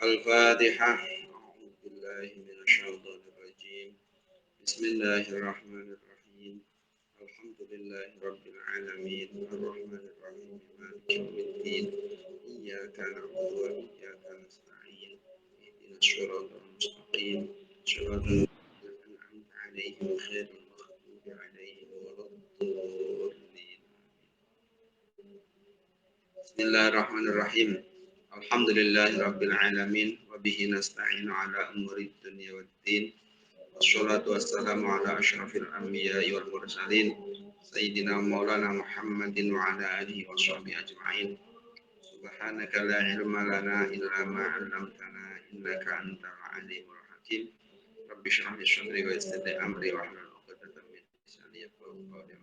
Al-Fatihah. A'udzu billahi minasyaitonir rajim. Bismillahirrahmanirrahim. Alhamdulillahi rabbil alamin. Arrahmanir rahim. Maliki yaumiddin. Iyyaka na'budu wa iyyaka nasta'in. Ihdinas shiratal mustaqim. Shiratal ladzina an'amta 'alaihim ghairil maghdubi 'alaihim waladdallin. Bismillahirrahmanirrahim. Alhamdulillahirabbil alamin wa bihi nasta'inu ala umuri dunya waddin. Wassalatu wassalamu ala asyrafil anbiya'i wal mursalin sayyidina maulana Muhammadin wa ala alihi washabbihi ajma'in. Subhanaka la ilma lana illa ma 'allamtana innaka antal alimul hakim. Rabbi shrah li sadri wa yassir li amri wa hlul 'uqdatam min lisani yafqahu qawli.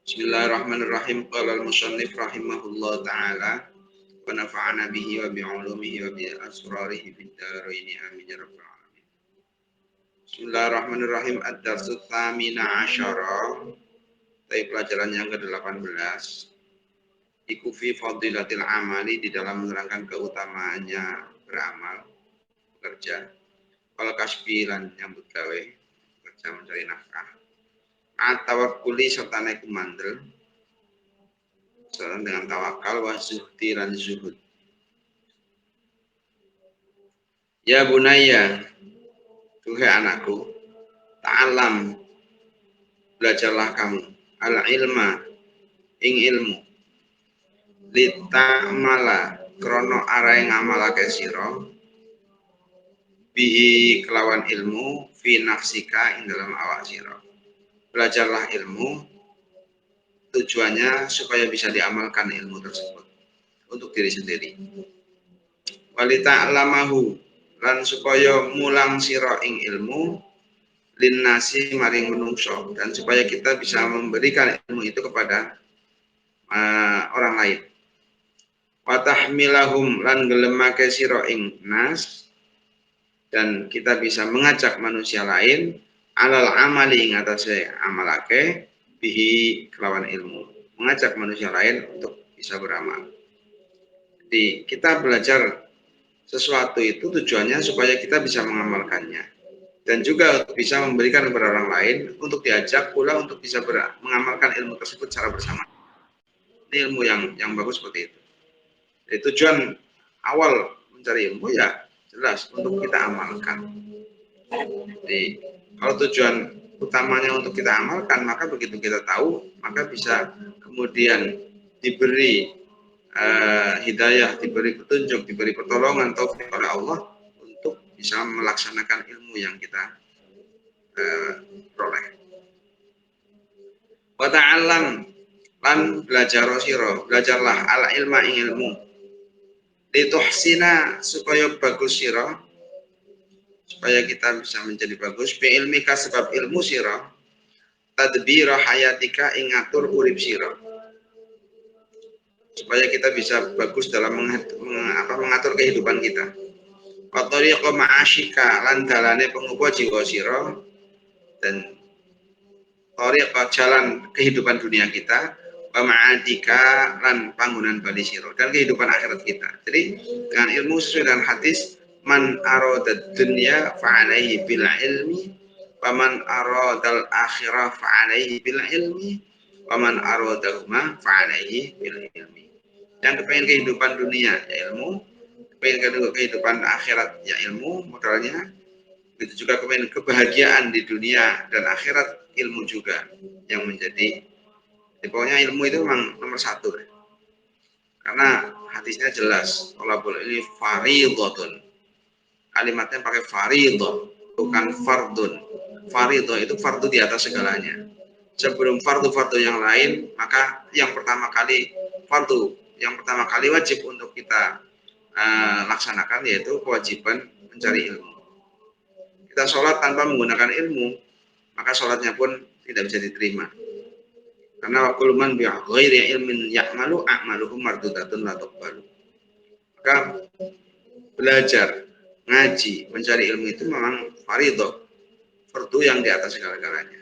Bismillahirrahmanirrahim. Qala al-musannif rahimahullah ta'ala wa nafa'ana bihi wa bi'ulumihi wa bi asrarihi fid dharain amin ya rabbal alamin. Bismillahirrahmanirrahim. Ad-darsu tsamina asyara. Pelajaran yang ke-18. Iku fi fadilatil amali, di dalam menerangkan keutamaannya beramal, bekerja. Wal kasbi lan nyambut gawe, bekerja mencari nafkah. Atawakkuli serta naik kumandel dengan tawakal wa zuhdi lan zuhud. Ya bunaya, tuhai anakku, ta'alam, belajarlah kamu, al-ilma, ing ilmu, lita'mala, krono arai ngamalake siro, bihi kelawan ilmu, fi nafsika, ing dalam awak siro. Belajarlah ilmu, tujuannya supaya bisa diamalkan ilmu tersebut untuk diri sendiri. Walita'lamahu, lan supaya mulang sira ing ilmu linnasi maring menungso, dan supaya kita bisa memberikan ilmu itu kepada orang lain. Watahmilahum, lan gelemake sira ing nas, dan kita bisa mengajak manusia lain alal amali ing atase amalake bihi kelawan ilmu, mengajak manusia lain untuk bisa beramal. Jadi kita belajar sesuatu itu tujuannya supaya kita bisa mengamalkannya, dan juga bisa memberikan kepada orang lain untuk diajak pula untuk bisa mengamalkan ilmu tersebut secara bersama. Ini ilmu yang bagus seperti itu. Jadi tujuan awal mencari ilmu ya jelas untuk kita amalkan. Jadi kalau tujuan utamanya untuk kita amalkan, maka begitu kita tahu, maka bisa kemudian diberi hidayah, diberi petunjuk, diberi pertolongan taufik oleh Allah untuk bisa melaksanakan ilmu yang kita peroleh. Wa ta'allam, lan belajarlah al ilma ing ilmu, lituhsina, supaya bagus sira, supaya kita bisa menjadi bagus, bi ilmika, sebab ilmu sira, tadbira hayatika, ing ngatur urip sira, supaya kita bisa bagus dalam mengatur kehidupan kita. Wa tariqa ma'asyika, lan dalane pengupa jiwa sira, dan tariqa jalan kehidupan dunia kita, wa ma'adika, lan panggonan bali sira, dan kehidupan akhirat kita. Jadi dengan ilmu sesuai dengan hadis, man arada dunya fa'alaihi bil ilmi, wa man aradal akhirah fa'alaihi bil ilmi, wa man aradahuma fa'alaihi bil ilmi. Yang kepengen kehidupan dunia ya ilmu, kepengen kehidupan akhirat ya ilmu modalnya. Begitu juga kepengen kebahagiaan di dunia dan akhirat, ilmu juga yang menjadi. Pokoknya ilmu itu memang nomor satu ya. Karena hadisnya jelas, thalabul ilmi fardhotun. Kalimatnya pakai fardhon, bukan fardun. Fardhon itu fardu di atas segalanya. Sebelum fardu-fardu yang lain, maka yang pertama kali wajib untuk kita laksanakan yaitu kewajiban mencari ilmu. Kita sholat tanpa menggunakan ilmu, maka sholatnya pun tidak bisa diterima. Karena wa kullu man bi ghairi ilmin ya'malu a'maluhu mardudatun la tuqbalu. Maka belajar, ngaji, mencari ilmu itu memang fardhu, fardu yang di atas segala-galanya.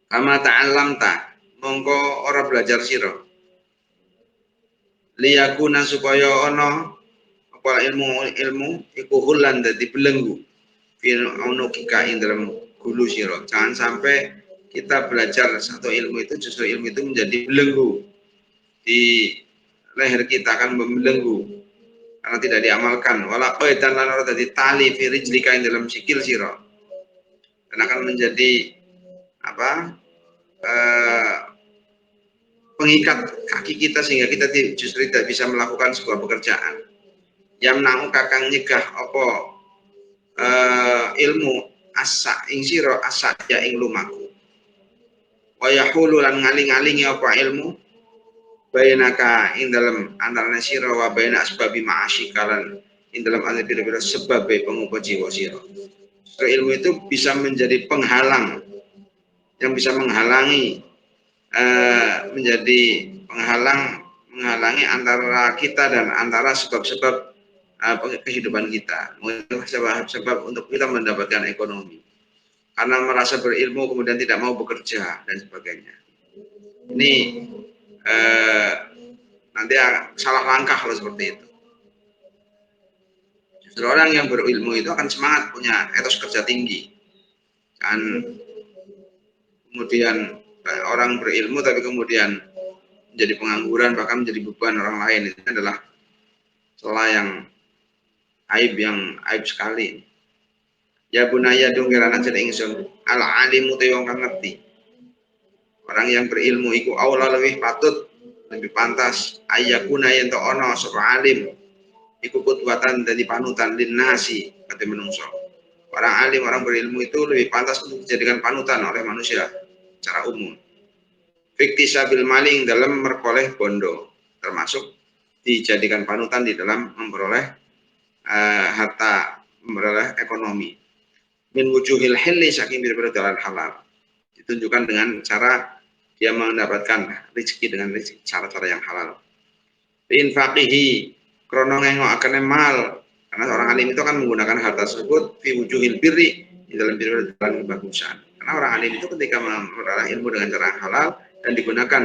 Kama ta'allamta, mongko ora belajar sira. liyakuna supaya ono apa ilmu iku hulan dadi belenggu fil unukika ing dalam gulu sira. Jangan sampai kita belajar satu ilmu itu justru ilmu itu menjadi belenggu di leher kita, akan membelenggu karena tidak diamalkan. Wala qaidan lan ora dadi tali fi rijlika ing dalam sikil sira. Dan akan menjadi apa? Pengikat kaki kita sehingga kita justru tidak bisa melakukan sebuah pekerjaan. Yamna'u kakang nyegah apa ilmu asa ing sira asa ya ing lumaku. Wa yahulu lan ngaling-alingi apa ilmu bainaka ing dalam antara sira wa baina asbabi ma'asyikalan ing dalam ada pira-pira sebab pengupa jiwa sira. Ilmu itu bisa menjadi penghalang yang bisa menghalangi menjadi menghalangi antara kita dan antara sebab-sebab kehidupan kita, sebab untuk kita mendapatkan ekonomi. Karena merasa berilmu kemudian tidak mau bekerja dan sebagainya. Ini nanti salah langkah kalau seperti itu. Justru orang yang berilmu itu akan semangat, punya etos kerja tinggi. Kan kemudian orang berilmu tapi kemudian menjadi pengangguran, bahkan menjadi beban orang lain, itu adalah celah yang aib sekali. Ya bunaya dong kirana jadi ingsun al alimu te wong kang ngerti. Orang yang berilmu iku aula lebih patut, lebih pantas ayakuna yen to ana sapa alim iku kudwatan dadi panutan linnasi kate menungso. Orang alim, orang berilmu itu lebih pantas untuk dijadikan panutan oleh manusia secara umum. Fikti sabil maling dalam memperoleh bondo, termasuk dijadikan panutan di dalam memperoleh harta, memperoleh ekonomi. Min wujuhil hilli saking bir jalan halal. Ditunjukkan dengan cara dia mendapatkan rezeki dengan cara-cara yang halal. Infaqihi krono ngengokaken mal, karena orang alim itu akan menggunakan harta tersebut fi wujuhil birri di dalam jalan kebagusan. Karena orang alim itu ketika memperoleh ilmu dengan cara yang halal dan digunakan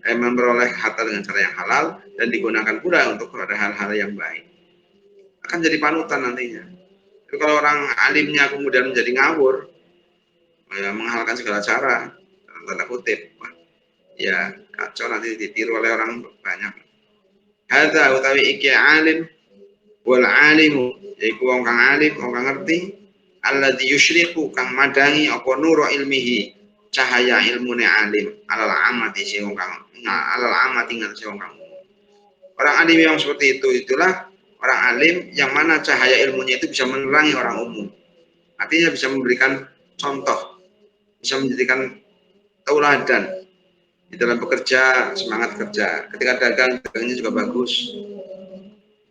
memperoleh harta dengan cara yang halal dan digunakan pula untuk pada hal-hal yang baik, akan jadi panutan nantinya. Tapi kalau orang alimnya kemudian menjadi ngawur, ya, menghalalkan segala cara, dalam tanda kutip, ya kacau, nanti ditiru oleh orang banyak. Hadza utawi iki alim wal alimu yaiku wong kang alim, wong kang ngerti, alladzi yusyriku kang madangi apa nuru ilmihi cahaya ilmune alim alal amati sing wong kang alal amati ngatasi wong kang. Orang alim yang seperti itu itulah orang alim yang mana cahaya ilmunya itu bisa menerangi orang umum. Artinya bisa memberikan contoh, bisa menjadikan tauladan di dalam bekerja, semangat kerja. Ketika dagangnya juga bagus.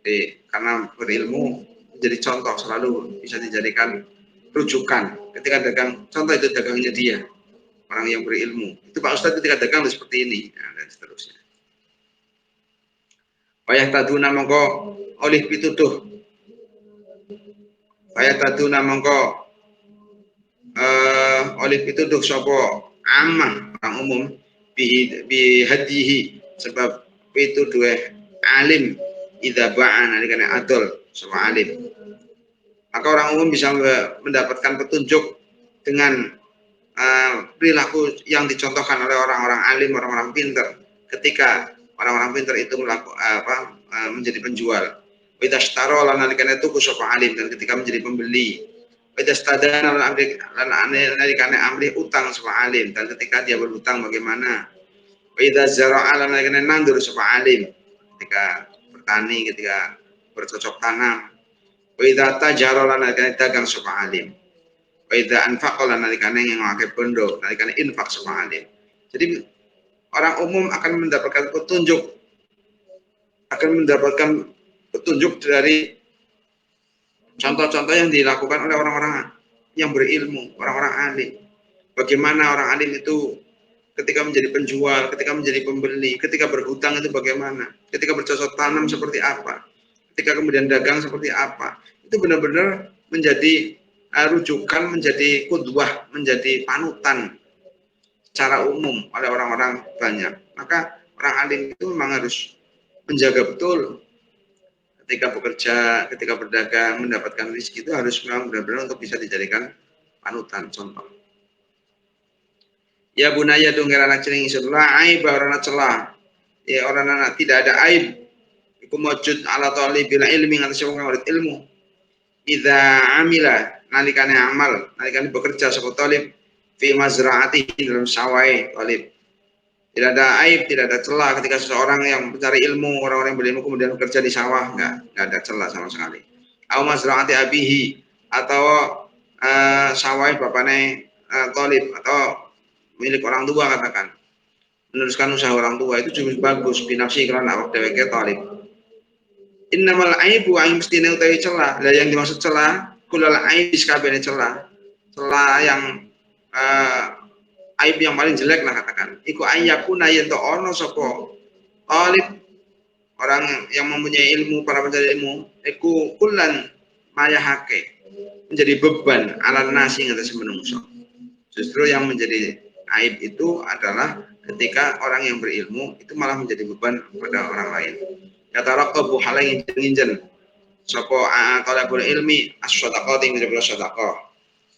Jadi, karena berilmu menjadi contoh, selalu bisa dijadikan rujukan. Ketika dagang, contoh itu dagangnya dia, orang yang berilmu. Itu Pak Ustadz ketika dagang seperti ini, dan seterusnya. Wayah taduna mongko oleh pituduh. Wayah taduna mongko oleh pituduh sopo amah orang umum bi hadihi sebab pituduh alim idza ba'a nalikane adol sama alim. Maka orang umum bisa mendapatkan petunjuk dengan perilaku yang dicontohkan oleh orang-orang alim, orang-orang pintar. Ketika orang-orang pintar itu menjadi penjual. Wa tashtaro lan nalikane tuku sapa alim, dan ketika menjadi pembeli. Wa tastadana lan nalikane amri utang sapa alim, dan ketika dia berhutang bagaimana. Wa idza zara'a lan nalikane nandur sapa alim, ketika bertani, ketika bercocok tanam. Wa idza tajara lan nalikane dagang sapa alim. Wa idza anfaqa lan nalikane ngake bondo, nalikane infak sapa alim. Jadi orang umum akan mendapatkan petunjuk, dari contoh-contoh yang dilakukan oleh orang-orang yang berilmu, orang-orang alim. Bagaimana orang alim itu ketika menjadi penjual, ketika menjadi pembeli, ketika berhutang itu bagaimana, ketika bercocok tanam seperti apa, ketika kemudian dagang seperti apa. Itu benar-benar menjadi rujukan, menjadi qudwah, menjadi panutan secara umum oleh orang-orang banyak. Maka orang alim itu memang harus menjaga betul ketika bekerja, ketika berdagang, mendapatkan rezeki itu harus memang benar-benar untuk bisa dijadikan panutan, contoh. Ya bunaya dongera anak celing ingsun la aib orang celah. Ya orang anak tidak ada aib. Iku mujud ala talibil ilmi atas wong murid ilmu. Idza amila nalikane amal, nalikane bekerja sapa talib fi mazraatihi dalam sawai talib. Tidak ada aib, tidak ada celah ketika seseorang yang mencari ilmu, orang-orang yang berilmu kemudian bekerja di sawah, enggak ada celah sama sekali. Au mazraati abihi atau sawai bapane talib atau milik orang tua katakan. Meneruskan usaha orang tua itu juga bagus binafsi karena awak dheweke talib. Innamal aibu aing mestine utawi celah. Lah yang dimaksud celah, kulal aib sakabehane celah. Celah yang aib yang paling jelek lah katakan. Iku ayyakuna yen to ono sapa talib orang yang mempunyai ilmu, para pencari ilmu, iku kullan mayahake menjadi beban ala nasi ngatas menungso. Justru yang menjadi aib itu adalah ketika orang yang berilmu itu malah menjadi beban pada orang lain. Kata raqabu halain nginjen sapa talabul ilmi as-shadaqah ing jabal shadaqah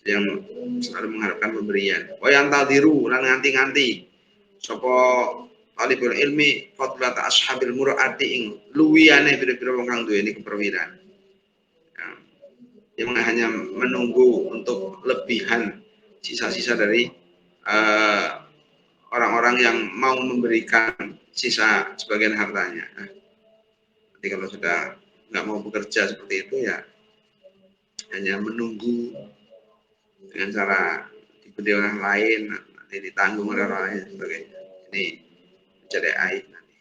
yang selalu mengharapkan pemberian. Wa yantadiru lan nganti-nganti sapa talibul ilmi fadlata ashabil mur'ati ing luwiyane pira-pira wong kang duweni keperwiraan. Yang hanya menunggu untuk lebihan sisa-sisa dari orang-orang yang mau memberikan sisa sebagian hartanya. Jadi kalau sudah nggak mau bekerja seperti itu ya hanya menunggu dengan cara diberi orang lain, nanti ditanggung oleh orang lain sebagainya. Ini menjadi aib nanti.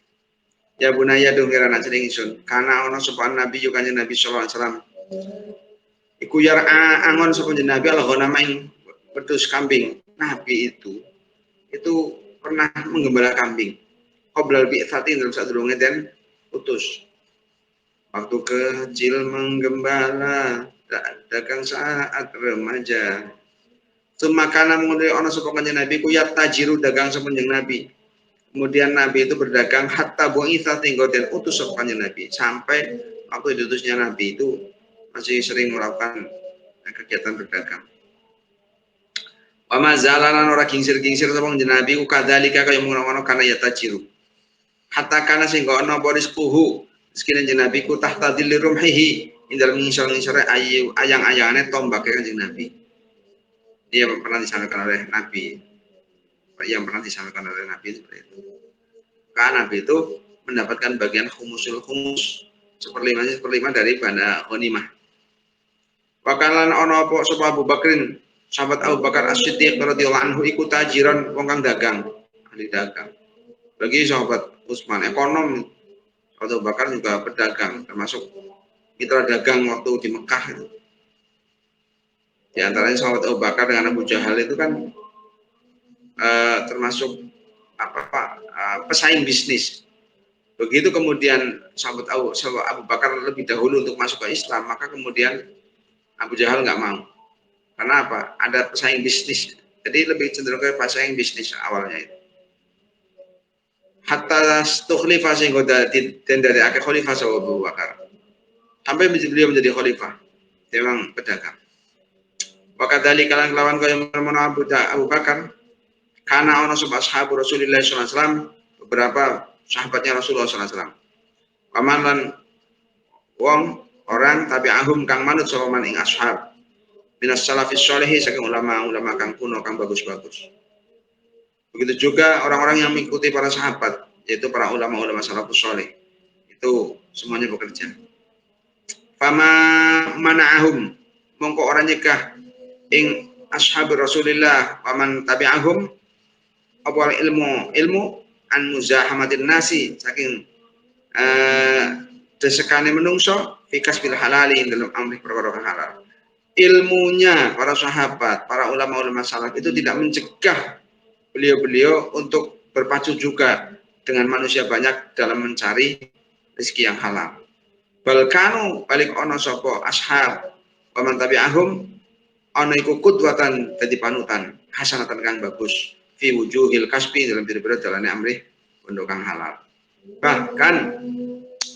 Ya bunaya dongera anak celing ingsun, karena ono sopan Nabi juga Nabi sallallahu alaihi wasallam. Iku yar angon sopan Nabi Allah main wedhus kambing. Nabi itu pernah menggembala kambing. Qoblal bi'tsati dalam satu durunge dan utus. Waktu kecil menggembala, dagang saat remaja. Semakana mengenai ono sapa kanjeng Nabi ku ya tajiru dagang sapa kanjeng Nabi. Kemudian Nabi itu berdagang hatta bu'itsa tinggal dan utus sapa kanjeng Nabi. Sampai waktu diutusnya Nabi itu masih sering melakukan kegiatan berdagang. Wa mazalanan ora gingsir-gingsir sapa kanjeng Nabi ku kadzalika kaya ngono-ngono kana ya tajiru. Hatta kana sing ono apa rizquhu sekine kanjeng Nabi ku tahta dhilli rumhihi ing dalem ngisor-ngisore ayang-ayangane tombake kanjeng Nabi. Dia pernah disampaikan oleh Nabi, yang pernah disampaikan oleh Nabi seperti itu. Karena Nabi itu mendapatkan bagian khumusul khumus seperlima dari banda ghanimah. Wakalan ono apa sapa Abu Bakrin, sahabat Abu Bakar As-Siddiq radhiyallahu anhu iku tajiran wong kang dagang, ahli dagang. Bagi sahabat Utsman ekonom, Abu Bakar juga pedagang, termasuk mitra dagang waktu di Mekah itu. Di antaranya sahabat Abu Bakar dengan Abu Jahal itu kan termasuk pesaing bisnis. Begitu kemudian sahabat Abu Bakar lebih dahulu untuk masuk ke Islam, maka kemudian Abu Jahal nggak mau. Karena apa? Ada pesaing bisnis. Jadi lebih cenderung ke pesaing bisnis awalnya itu. Hatta stukhlifah sehingga dan dari akhir khalifah sahabat Abu Bakar. Sampai beliau menjadi khalifah. Dia memang pedagang. Wakadali kalan kelawan kaya menawa Abu Bakar karena ono sapa ashabu Rasulullah sallallahu alaihi wasallam beberapa sahabatnya Rasulullah sallallahu alaihi wasallam. Paman lan wong orang tabi'ahum kang manut sapa man ing ashab. Minas salafis sholihi saking ulama-ulama kang kuno kang bagus-bagus. Begitu juga orang-orang yang mengikuti para sahabat yaitu para ulama-ulama salafus sholih. Itu semuanya bekerja. Fama mana'ahum mongko orang nyegah ing ashabi Rasulillah paman tabi'ahum apa ilmu an muzahamatin nasi saking desekane menungso fikas bil halali dalam amri perkara halal. Ilmunya para sahabat, para ulama-ulama salaf itu tidak mencegah beliau-beliau untuk berpacu juga dengan manusia banyak dalam mencari rezeki yang halal. Balkanu balik ono sapa ashab paman tabi'ahum ana iku qudwatan dadi panutan hasanatan kang bagus fi wujuhil kasbi dalam pira-pira dalane amrih pondok kang halal. Bahkan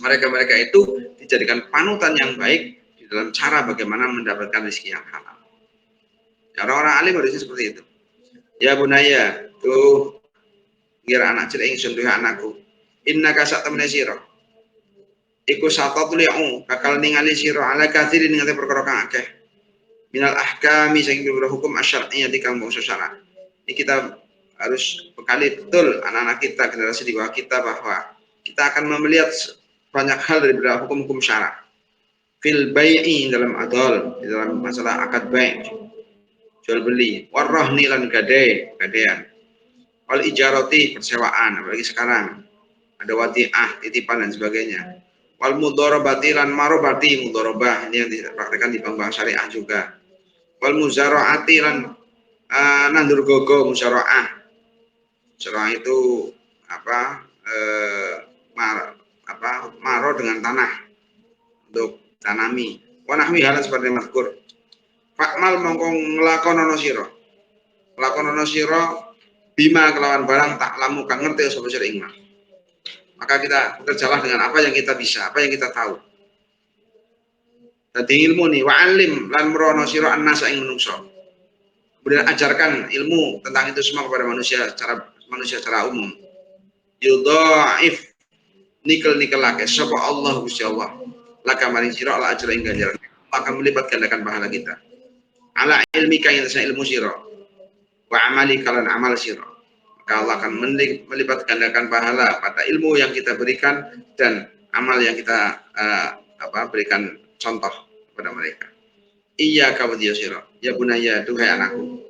Mereka-mereka itu dijadikan panutan yang baik di dalam cara bagaimana mendapatkan rezeki yang halal. Ya, orang-orang alim harusnya seperti itu. Ya bunaya, tuh kira anak cilik ingsun duwe anakku. Innaka satamna sira. Iku satatul ya'u bakal ningali sira ala kathirin ngate perkara kang akeh. Minal ahkami saking beberapa hukum asyariyah di kampung syarat. Ini kita harus bekali betul anak-anak kita, generasi di bawah kita, bahwa kita akan melihat banyak hal dari beberapa hukum-hukum syara. Fil bai'i dalam adol, di dalam masalah akad bai', jual beli, warahni lan gadean, wal ijarati persewaan, apalagi sekarang ada wadi'ah, titipan dan sebagainya. Wal mudharabati lan marobati, mudharabah ini yang dipraktikkan di bank-bank syariah juga. Wal muzaraati lan nandur gogo, musyaroah. Musyaroah itu apa? Maro dengan tanah untuk tanami. Wanahwi halan seperti mazkur. Fakmal mongko nglakonono sira. Nglakonono sira bima kelawan barang tak lamu kang ngerti sapa sira ing. Maka kita bekerjalah dengan apa yang kita bisa, apa yang kita tahu. Dadi ilmu nih, wa'alim lan merono sira annasa ing menungso. Kemudian ajarkan ilmu tentang itu semua kepada manusia secara umum. Yudha'if nikel-nikelake sapa Allah Gusti Allah. Laka maring sira ala ajra ing ganjaran. Akan melipat gandakan pahala kita. Ala ilmi kang ilmu sira. Wa amali kalan amal sira. Maka Allah akan melipat gandakan pahala pada ilmu yang kita berikan dan amal yang kita berikan contoh kepada mereka. Iya kawadiyah sira. Ya bunaya, duhai anakku.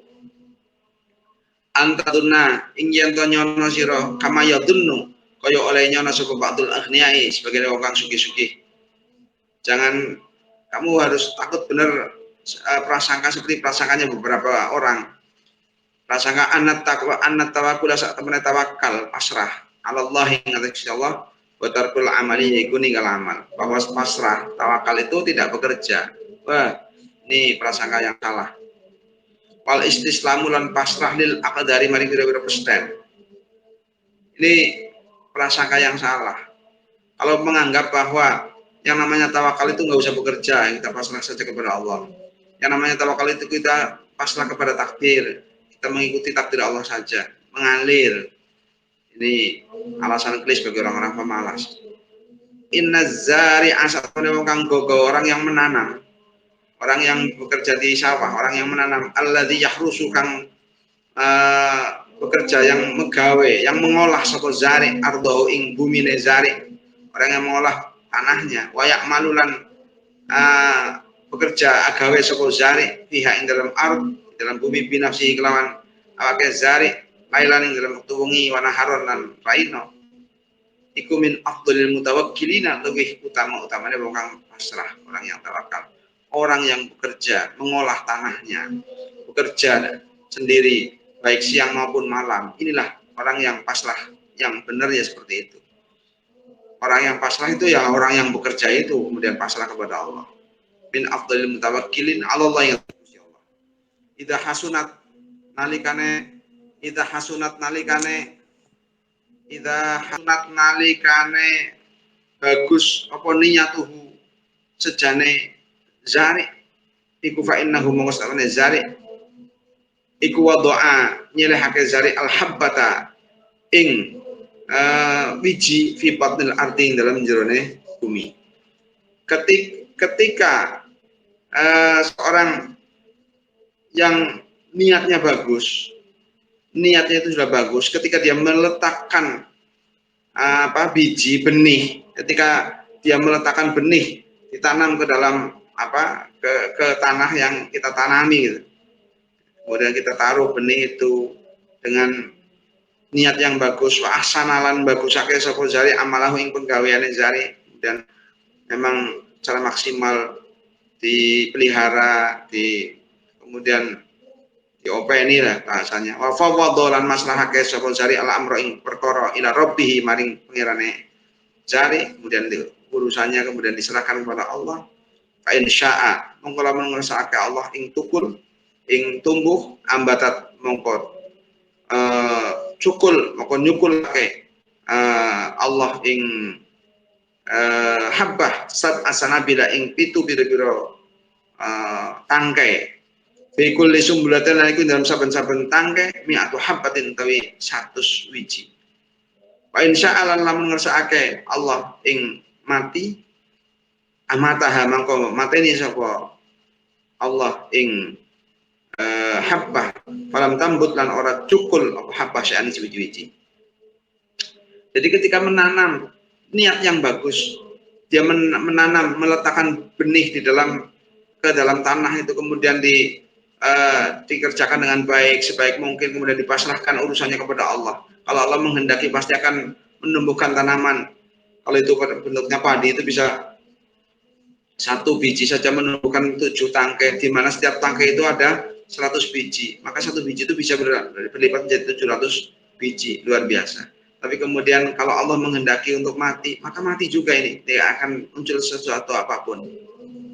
Antadunna ing yen to nyono sira kama yadunnu kaya oleh nyono sapa ba'dul aghniyai sebagai wong kang sugih-sugih. Jangan kamu harus takut benar prasangka seperti prasangkanya beberapa orang. Prasangka annat tawakkul sak temene tawakal pasrah Allah ing atas Allah wa tarkul amali iku ninggal amal. Bahwa pasrah tawakal itu tidak bekerja. Wah, ini prasangka yang salah. Wal istislamu lan pasrah lil aqdari maring pira-pira pesten. Ini prasangka yang salah. Kalau menganggap bahwa yang namanya tawakal itu nggak usah bekerja, kita pasrah saja kepada Allah. Yang namanya tawakal itu kita pasrah kepada takdir, kita mengikuti takdir Allah saja, mengalir. Ini alasan klis bagi orang-orang pemalas. Inna zari asatune wong kang gogo, orang yang menanam, orang yang bekerja di sawah, orang yang menanam, alladzi yahrusu kang bekerja, yang megawe, yang mengolah sapa zari ardahu ing bumine zari, orang yang mengolah tanahnya, wayak malulan bekerja agawe sapa zari pihak ing dalam dalam bumi binafsi kelawan awake zari lailan ing dalam wektu wengi wa naharon lan raino. Iku min afdhalil mutawakkilina, lebih utamanya wong kang pasrah, orang yang tawakal, orang yang bekerja mengolah tanahnya, bekerja sendiri baik siang maupun malam. Inilah orang yang pasrah yang benar, ya seperti itu. Orang yang pasrah itu ya orang yang bekerja itu kemudian pasrah kepada Allah. Min afdhalil mutawakkilin 'ala Allah yang Allah. Idza hasunat nalikane bagus apa niyatuhu sejane zari iku fa innahu mungstane zari iku wadoa nyelehake zari al-habbata ing wiji fi batnil ardi dalam jerone bumi. Ketika seorang yang niatnya bagus, niatnya itu sudah bagus, ketika dia meletakkan biji benih, ketika dia meletakkan benih ditanam ke dalam ke tanah yang kita tanami gitu. Kemudian kita taruh benih itu dengan niat yang bagus, wa ahsanalan bagusake sapa zari amalahu ing penggaweane zari, dan memang secara maksimal dipelihara, kemudian diopeni lah bahasanya. Wa fawwadha lan maslahake sapa zari ala amro ing perkara ila rabbih maring pengirane zari, kemudian urusannya kemudian diserahkan kepada Allah. Fa in syaa mongko lamun ngersakake Allah ing tukul ing tumbuh ambatat mongko cukul mongko nyukul Allah ing habbah sat asanabila ing pitu biro-biro tangkai bikul sumbulaten lan iku dalam saben-saben tangkai mi'atu habbatin tawi 100 wiji. Wa insya'alan lamun ngersakake Allah ing mati amataha mangko mateni sapa Allah ing habbah falam tambut lan ora cukul apa habbah sya'ani wiji-wiji. Jadi ketika menanam niat yang bagus, dia menanam meletakkan benih di dalam ke dalam tanah itu kemudian dikerjakan dengan baik sebaik mungkin kemudian dipasrahkan urusannya kepada Allah. Kalau Allah menghendaki pasti akan menumbuhkan tanaman. Kalau itu bentuknya padi itu bisa 1 biji saja menumbuhkan 7 tangkai, di mana setiap tangkai itu ada 100 biji. Maka 1 biji itu bisa berlipat menjadi 700 biji, luar biasa. Tapi kemudian kalau Allah menghendaki untuk mati, maka mati juga ini. Dia akan muncul sesuatu apapun.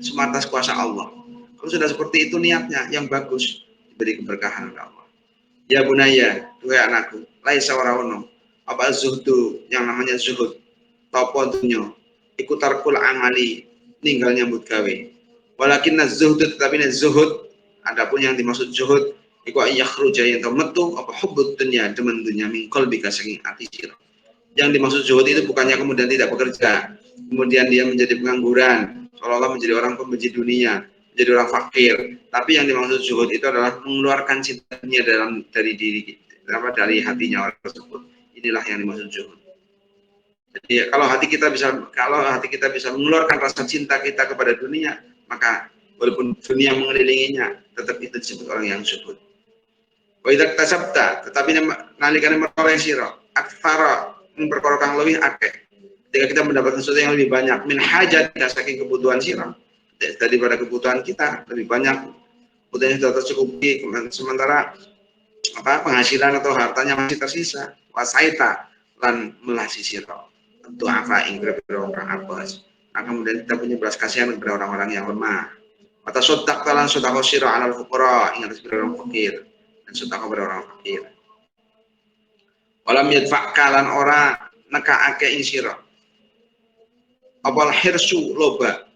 Semata kuasa Allah. Kalau sudah seperti itu niatnya yang bagus, diberi keberkahan oleh Allah. Ya bunaya, duhai anakku, laisa warawono. Apa zuhdu yang namanya zuhud, topo dunyo, ikutarkul amali, ninggal nyambut gawe. Walakin zuhud tetapi zuhud, adapun yang dimaksud zuhud iku ayakhruja yang metu apa hubbud dunya demen dunya min qalbika saking ati sira. Yang dimaksud zuhud itu bukannya kemudian tidak bekerja, kemudian dia menjadi pengangguran, seolah-olah menjadi orang pembenci dunia, menjadi orang fakir. Tapi yang dimaksud zuhud itu adalah mengeluarkan cintanya dari diri dari hatinya orang tersebut. Inilah yang dimaksud zuhud. Jadi kalau hati kita bisa mengeluarkan rasa cinta kita kepada dunia, maka walaupun dunia mengelilinginya, tetap itu disebut orang yang zuhud. Wa idza tasabta, tetapi nalikane meroleh sira aktsara memperkara kang luwih akeh. Ketika kita mendapatkan sesuatu yang lebih banyak min hajat saking kebutuhan sira daripada kebutuhan kita lebih banyak, kebutuhan sudah tercukupi, sementara penghasilan atau hartanya masih tersisa, wasaita lan melasi sira tentu apa ing beberapa orang abas. Nah, kemudian kita punya belas kasihan kepada orang-orang yang lemah. Atau sodak talan sodak sira alal fuqara, ingat kepada orang fakir dan sodak kepada orang fakir. Walam yadfa kalan ora nekaake ing sira apal hirsu loba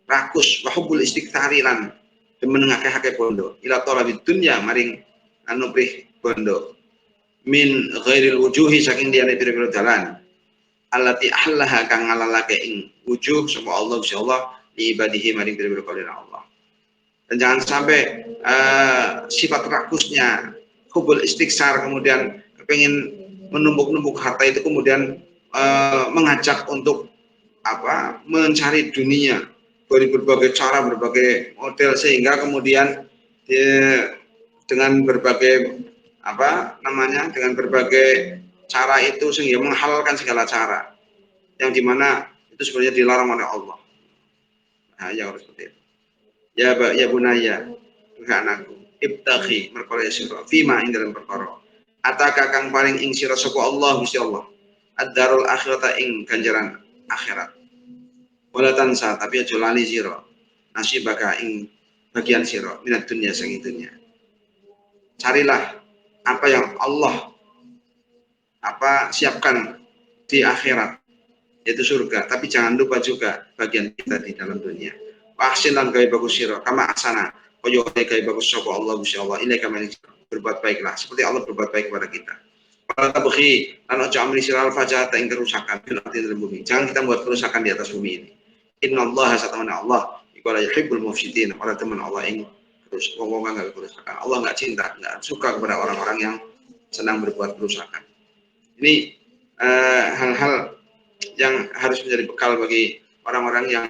rakus wa hubbul istikthari lan demen ngakeh-akeh bondo ila talabid dunya maring anu prih bondo min ghairil wujuhi saking liyane pira-pira dalan allati ahlaha kang ngalalake ing wujuh sapa Allah insyaallah li ibadihi maring pira-pira kalih Allah. Dan jangan sampai sifat rakusnya hubul istiksar kemudian pengen menumpuk-numpuk harta itu kemudian mengajak untuk mencari dunia dari berbagai cara, berbagai model sehingga kemudian dengan berbagai dengan berbagai cara itu sehingga menghalalkan segala cara yang dimana itu sebenarnya dilarang oleh Allah. Nah, ya harus seperti itu. Ya bunaya, enggak anakku, ibtaghi merkoleh sira fima ing dalam perkara. Ataka kang paling ing sira sapa Allah Gusti Allah. Ad-darul akhirata ing ganjaran akhirat. Wala tansa tapi aja lali sira nasibaka ing bagian sira minat dunya saking dunya. Carilah apa yang Allah siapkan di akhirat yaitu surga, tapi jangan lupa juga bagian kita di dalam dunia. Wahsin lan gawe bagus sira kama asana kaya gawe bagus sapa Allah Gusti Allah ilaika maring berbuat baiklah seperti Allah berbuat baik kepada kita. Wala tabghi lan aja amri sira al-fajata ing kerusakan fil ardi dalam bumi. Jangan kita buat kerusakan di atas bumi ini. Innallaha satamana Allah iku la yuhibbul mufsidin. Ora teman Allah ing terus wong enggak kerusakan. Allah enggak cinta, enggak suka kepada orang-orang yang senang berbuat kerusakan. Ini hal-hal yang harus menjadi bekal bagi orang-orang yang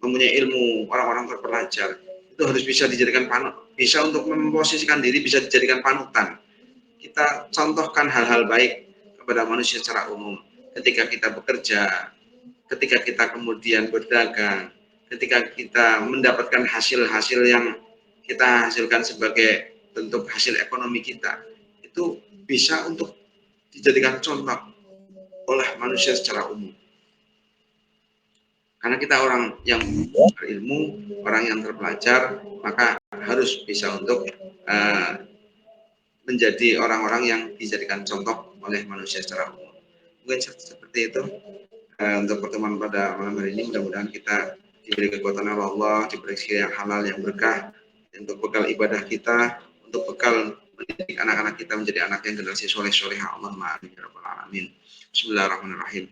mempunyai ilmu, orang-orang terpelajar. Itu harus bisa dijadikan bisa untuk memposisikan diri, bisa dijadikan panutan. Kita contohkan hal-hal baik kepada manusia secara umum. Ketika kita bekerja, ketika kita kemudian berdagang, ketika kita mendapatkan hasil-hasil yang kita hasilkan sebagai bentuk hasil ekonomi kita, itu bisa untuk dijadikan contoh oleh manusia secara umum. Karena kita orang yang berilmu, orang yang terpelajar, maka harus bisa untuk menjadi orang-orang yang dijadikan contoh oleh manusia secara umum. Mungkin seperti itu. untuk pertemuan pada malam hari ini. Mudah-mudahan kita diberi kekuatan oleh Allah, diberi rezeki yang halal, yang berkah, untuk bekal ibadah kita, untuk bekal mendidik anak-anak kita menjadi anak yang generasi soleh-solehah. Allahumma amin ya rabbal alamin. Bismillahirrahmanirrahim.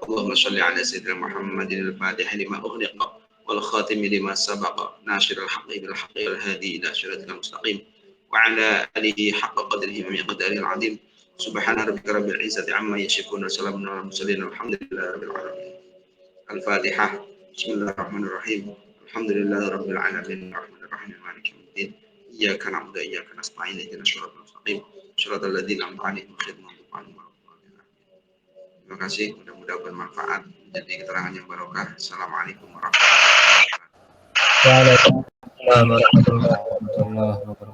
Allahumma sholli ala sayyidina Muhammadin al-fatih lima ughliqa wal khatim lima sabaqa nasirul haqqi bil haqqi wal hadi ila siratal mustaqim wa ala alihi haqqa qadrihi wa miqdarihi al-azim. Subhana rabbika rabbil izzati amma yasifun wa salamun alal mursalin walhamdulillahi rabbil alamin. Al-Fatihah. Bismillahirrahmanirrahim. Alhamdulillahi rabbil alamin arrahmanir rahim maliki yaumiddin. Iyyaka na'budu wa iyyaka nasta'in ihdinas siratal mustaqim siratal ladzina an'amta 'alaihim ghairil maghdubi 'alaihim waladdallin. Terima kasih, mudah-mudahan bermanfaat, menjadi keterangan yang barokah. Assalamualaikum warahmatullahi wabarakatuh. Waalaikumsalam warahmatullahi wabarakatuh.